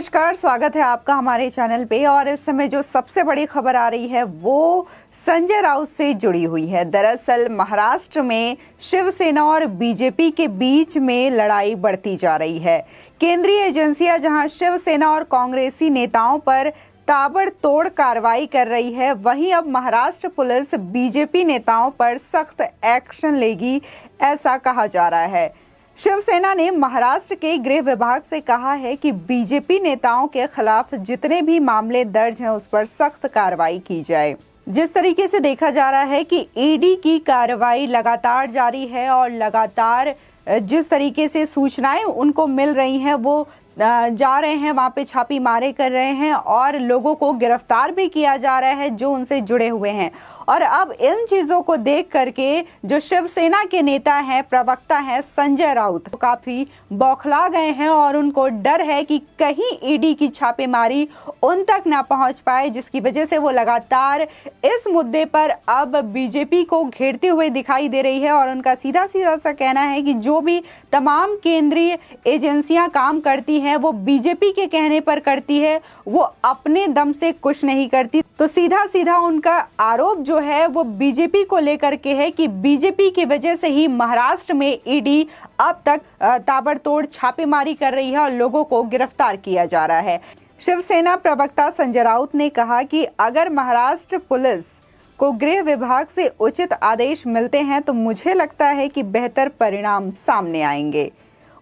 नमस्कार, स्वागत है आपका हमारे चैनल पे। और इस समय जो सबसे बड़ी खबर आ रही है वो संजय राउत से जुड़ी हुई है। दरअसल महाराष्ट्र में शिवसेना और बीजेपी के बीच में लड़ाई बढ़ती जा रही है। केंद्रीय एजेंसियां जहां शिवसेना और कांग्रेसी नेताओं पर ताबड़तोड़ कार्रवाई कर रही है, वहीं अब महाराष्ट्र पुलिस बीजेपी नेताओं पर सख्त एक्शन लेगी, ऐसा कहा जा रहा है। शिवसेना ने महाराष्ट्र के गृह विभाग से कहा है कि बीजेपी नेताओं के खिलाफ जितने भी मामले दर्ज हैं उस पर सख्त कार्रवाई की जाए। जिस तरीके से देखा जा रहा है कि ईडी की कार्रवाई लगातार जारी है और लगातार जिस तरीके से सूचनाएं उनको मिल रही हैं वो जा रहे हैं, वहां पे छापेमारी कर रहे हैं और लोगों को गिरफ्तार भी किया जा रहा है जो उनसे जुड़े हुए हैं। और अब इन चीजों को देख करके जो शिवसेना के नेता हैं, प्रवक्ता हैं संजय राउत, काफी बौखला गए हैं और उनको डर है कि कहीं ईडी की छापेमारी उन तक ना पहुंच पाए, जिसकी वजह से वो लगातार इस मुद्दे पर अब बीजेपी को घेरते हुए दिखाई दे रही है। और उनका सीधा सीधा सा कहना है कि जो भी तमाम केंद्रीय एजेंसियां काम करती हैं वो बीजेपी के कहने पर करती है, वो अपने दम से कुछ नहीं करती। तो सीधा सीधा उनका आरोप जो है वो बीजेपी को लेकर के है कि बीजेपी की वजह से ही महाराष्ट्र में ईडी अब तक ताबड़तोड़ छापेमारी कर रही है और लोगों को गिरफ्तार किया जा रहा है। शिवसेना प्रवक्ता संजय राउत ने कहा कि अगर महाराष्ट्र पुलिस को गृह विभाग से उचित आदेश मिलते हैं तो मुझे लगता है कि बेहतर परिणाम सामने आएंगे।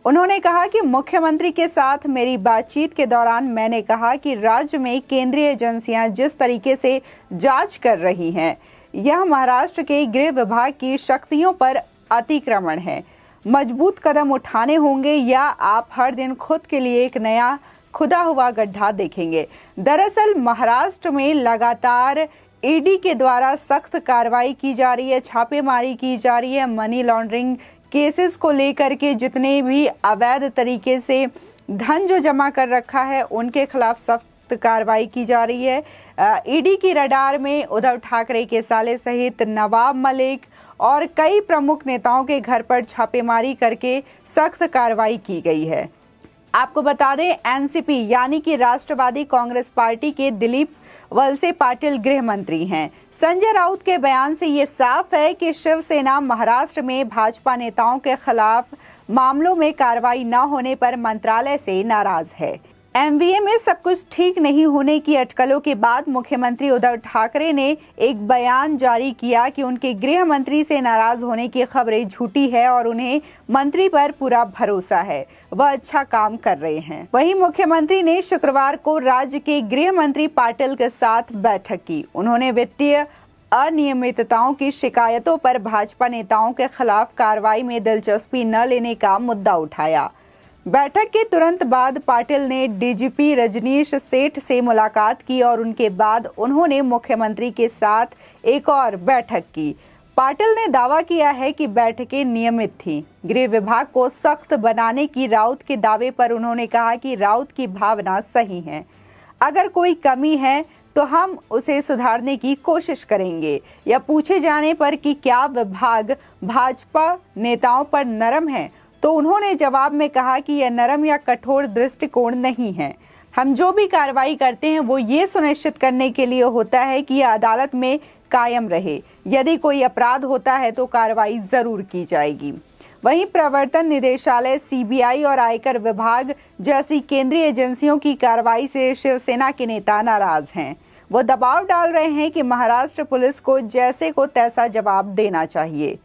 उन्होंने कहा कि मुख्यमंत्री के साथ मेरी बातचीत के दौरान मैंने कहा कि राज्य में केंद्रीय एजेंसियां जिस तरीके से जांच कर रही हैं, यह महाराष्ट्र के गृह विभाग की शक्तियों पर अतिक्रमण है। मजबूत कदम उठाने होंगे या आप हर दिन खुद के लिए एक नया खुदा हुआ गड्ढा देखेंगे। दरअसल महाराष्ट्र में लगातार ईडी के द्वारा सख्त कार्रवाई की जा रही है, छापेमारी की जा रही है। मनी लॉन्ड्रिंग केसेस को लेकर के जितने भी अवैध तरीके से धन जो जमा कर रखा है उनके खिलाफ सख्त कार्रवाई की जा रही है। ईडी की रडार में उद्धव ठाकरे के साले सहित नवाब मलिक और कई प्रमुख नेताओं के घर पर छापेमारी करके सख्त कार्रवाई की गई है। आपको बता दें, एनसीपी यानी कि राष्ट्रवादी कांग्रेस पार्टी के दिलीप वलसे पाटिल गृह मंत्री हैं। संजय राउत के बयान से ये साफ है कि शिवसेना महाराष्ट्र में भाजपा नेताओं के खिलाफ मामलों में कार्रवाई न होने पर मंत्रालय से नाराज है। एमवीए में सब कुछ ठीक नहीं होने की अटकलों के बाद मुख्यमंत्री उद्धव ठाकरे ने एक बयान जारी किया कि उनके गृह मंत्री से नाराज होने की खबरें झूठी है और उन्हें मंत्री पर पूरा भरोसा है, वह अच्छा काम कर रहे हैं। वहीं मुख्यमंत्री ने शुक्रवार को राज्य के गृह मंत्री पाटिल के साथ बैठक की। उन्होंने वित्तीय अनियमितताओं की शिकायतों पर भाजपा नेताओं के खिलाफ कार्रवाई में दिलचस्पी न लेने का मुद्दा उठाया। बैठक के तुरंत बाद पाटिल ने डीजीपी रजनीश सेठ से मुलाकात की और उनके बाद उन्होंने मुख्यमंत्री के साथ एक और बैठक की। पाटिल ने दावा किया है कि बैठकें नियमित थीं। गृह विभाग को सख्त बनाने की राउत के दावे पर उन्होंने कहा कि राउत की भावना सही है, अगर कोई कमी है तो हम उसे सुधारने की कोशिश करेंगे। या पूछे जाने पर कि क्या विभाग भाजपा नेताओं पर नरम है, तो उन्होंने जवाब में कहा कि यह नरम या कठोर दृष्टिकोण नहीं है। हम जो भी कार्रवाई करते हैं वो ये सुनिश्चित करने के लिए होता है कि यह अदालत में कायम रहे। यदि कोई अपराध होता है तो कार्रवाई जरूर की जाएगी। वहीं प्रवर्तन निदेशालय, सीबीआई और आयकर विभाग जैसी केंद्रीय एजेंसियों की कार्रवाई से शिवसेना के नेता नाराज हैं। वो दबाव डाल रहे हैं कि महाराष्ट्र पुलिस को जैसे को तैसा जवाब देना चाहिए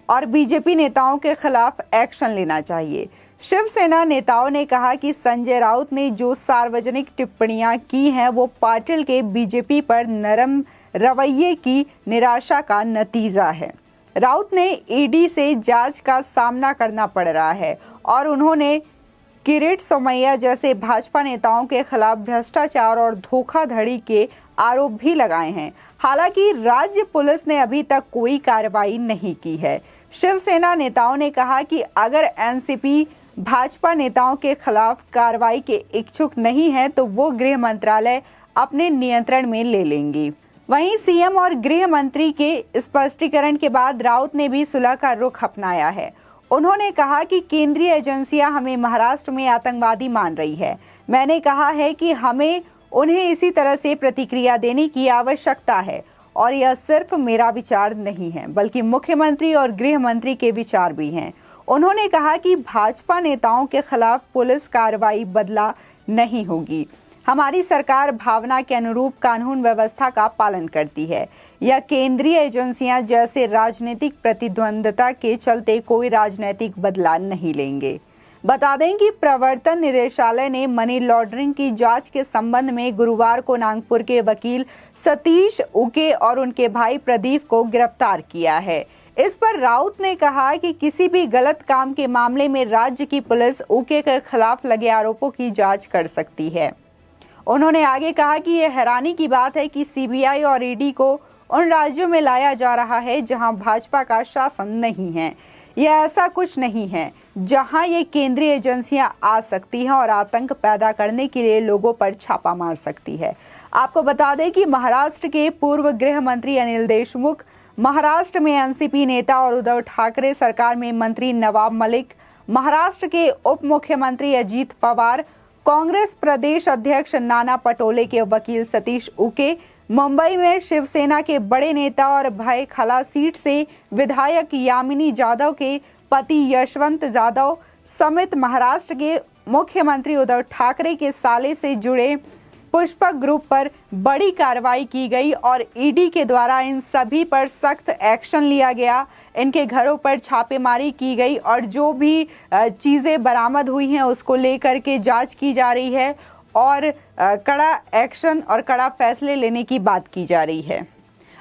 और बीजेपी नेताओं के खिलाफ एक्शन लेना चाहिए। शिवसेना नेताओं ने कहा कि संजय राउत ने जो सार्वजनिक टिप्पणियां की हैं वो पाटिल के बीजेपी पर नरम रवैये की निराशा का नतीजा है। राउत ने ईडी से जांच का सामना करना पड़ रहा है और उन्होंने किरीट सोमैया जैसे भाजपा नेताओं के खिलाफ भ्रष्टाचार और धोखाधड़ी के आरोप भी लगाए हैं। हालांकि राज्य पुलिस ने अभी तक कोई कार्रवाई नहीं की है। शिवसेना नेताओं ने कहा कि अगर एनसीपी भाजपा नेताओं के खिलाफ कार्रवाई के इच्छुक नहीं है तो वो गृह मंत्रालय अपने नियंत्रण में ले लेंगी। वहीं सीएम और गृह मंत्री के स्पष्टीकरण के बाद राउत ने भी सुलह का रुख अपनाया है। उन्होंने कहा कि केंद्रीय एजेंसियां हमें महाराष्ट्र में आतंकवादी मान रही है। मैंने कहा है कि हमें उन्हें इसी तरह से प्रतिक्रिया देने की आवश्यकता है और यह सिर्फ मेरा विचार नहीं है बल्कि मुख्यमंत्री और गृह मंत्री के विचार भी हैं। उन्होंने कहा कि भाजपा नेताओं के खिलाफ पुलिस कार्रवाई बदला नहीं होगी। हमारी सरकार भावना के अनुरूप कानून व्यवस्था का पालन करती है। यह केंद्रीय एजेंसियां जैसे राजनीतिक प्रतिद्वंद्विता के चलते कोई राजनीतिक बदला नहीं लेंगे। बता दें कि प्रवर्तन निदेशालय ने मनी लॉन्ड्रिंग की जांच के संबंध में गुरुवार को नागपुर के वकील सतीश उके और उनके भाई प्रदीप को गिरफ्तार किया है। इस पर राउत ने कहा कि किसी भी गलत काम के मामले में राज्य की पुलिस उके के खिलाफ लगे आरोपों की जांच कर सकती है। उन्होंने आगे कहा कि यह हैरानी की बात है कि सीबीआई और ईडी को उन राज्यों में लाया जा रहा है जहां भाजपा का शासन नहीं है। यह ऐसा कुछ नहीं है जहां ये केंद्रीय एजेंसियां आ सकती हैं और आतंक पैदा करने के लिए लोगों पर छापा मार सकती है। आपको बता दें कि महाराष्ट्र के पूर्व गृह मंत्री अनिल देशमुख, महाराष्ट्र में एनसीपी नेता और उद्धव ठाकरे सरकार में मंत्री नवाब मलिक, महाराष्ट्र के उप मुख्यमंत्री अजीत पवार, कांग्रेस प्रदेश अध्यक्ष नाना पटोले के वकील सतीश उके, मुंबई में शिवसेना के बड़े नेता और भाई खला सीट से विधायक यामिनी जाधव के पति यशवंत जाधव समेत महाराष्ट्र के मुख्यमंत्री उद्धव ठाकरे के साले से जुड़े पुष्पक ग्रुप पर बड़ी कार्रवाई की गई और ईडी के द्वारा इन सभी पर सख्त एक्शन लिया गया। इनके घरों पर छापेमारी की गई और जो भी चीज़ें बरामद हुई हैं उसको लेकर के जांच की जा रही है और कड़ा एक्शन और कड़ा फैसले लेने की बात की जा रही है।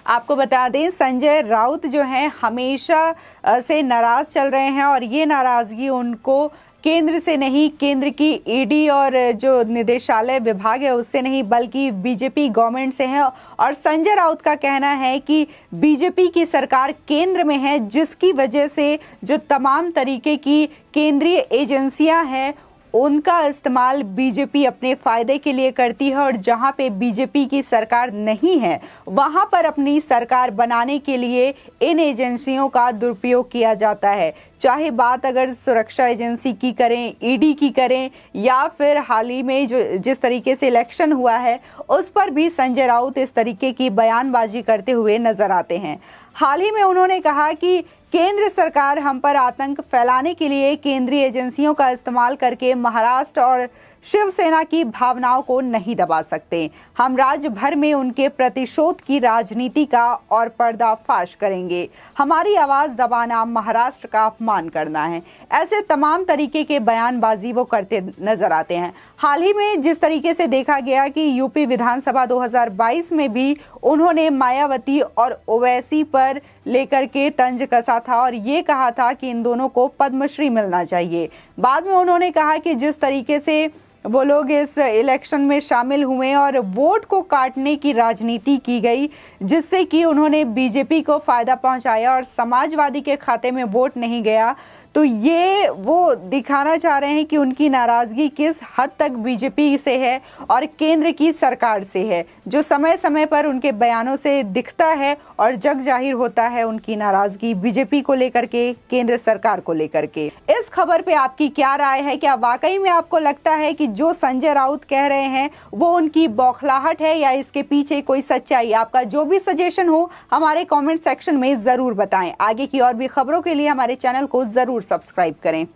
आपको बता दें संजय राउत जो हैं हमेशा से नाराज चल रहे हैं और ये नाराजगी उनको केंद्र से नहीं, केंद्र की ईडी और जो निदेशालय विभाग है उससे नहीं बल्कि बीजेपी गवर्नमेंट से है। और संजय राउत का कहना है कि बीजेपी की सरकार केंद्र में है जिसकी वजह से जो तमाम तरीके की केंद्रीय एजेंसियां हैं उनका इस्तेमाल बीजेपी अपने फायदे के लिए करती है और जहां पे बीजेपी की सरकार नहीं है वहां पर अपनी सरकार बनाने के लिए इन एजेंसियों का दुरुपयोग किया जाता है। चाहे बात अगर सुरक्षा एजेंसी की करें, ईडी की करें या फिर हाल ही में जो जिस तरीके से इलेक्शन हुआ है उस पर भी संजय राउत इस तरीके की बयानबाजी करते हुए नजर आते हैं। हाल ही में उन्होंने कहा कि केंद्र सरकार हम पर आतंक फैलाने के लिए केंद्रीय एजेंसियों का इस्तेमाल करके महाराष्ट्र और शिवसेना की भावनाओं को नहीं दबा सकते। हम राज्य भर में उनके प्रतिशोध की राजनीति का और पर्दाफाश करेंगे। हमारी आवाज दबाना महाराष्ट्र का अपमान करना है। ऐसे तमाम तरीके के बयानबाजी वो करते नजर आते हैं। हाल ही में जिस तरीके से देखा गया कि यूपी विधानसभा 2022 में भी उन्होंने मायावती और ओवैसी पर लेकर के तंज कसा था और ये कहा था कि इन दोनों को पद्मश्री मिलना चाहिए। बाद में उन्होंने कहा कि जिस तरीके से वो लोग इस इलेक्शन में शामिल हुए और वोट को काटने की राजनीति की गई जिससे कि उन्होंने बीजेपी को फायदा पहुंचाया और समाजवादी के खाते में वोट नहीं गया, तो ये वो दिखाना चाह रहे हैं कि उनकी नाराजगी किस हद तक बीजेपी से है और केंद्र की सरकार से है, जो समय समय पर उनके बयानों से दिखता है और जग जाहिर होता है उनकी नाराजगी बीजेपी को लेकर के, केंद्र सरकार को लेकर के। इस खबर पे आपकी क्या राय है? क्या वाकई में आपको लगता है कि जो संजय राउत कह रहे हैं वो उनकी बौखलाहट है या इसके पीछे कोई सच्चाई? आपका जो भी सजेशन हो हमारे कमेंट सेक्शन में जरूर बताएं। आगे की और भी खबरों के लिए हमारे चैनल को जरूर सब्सक्राइब करें।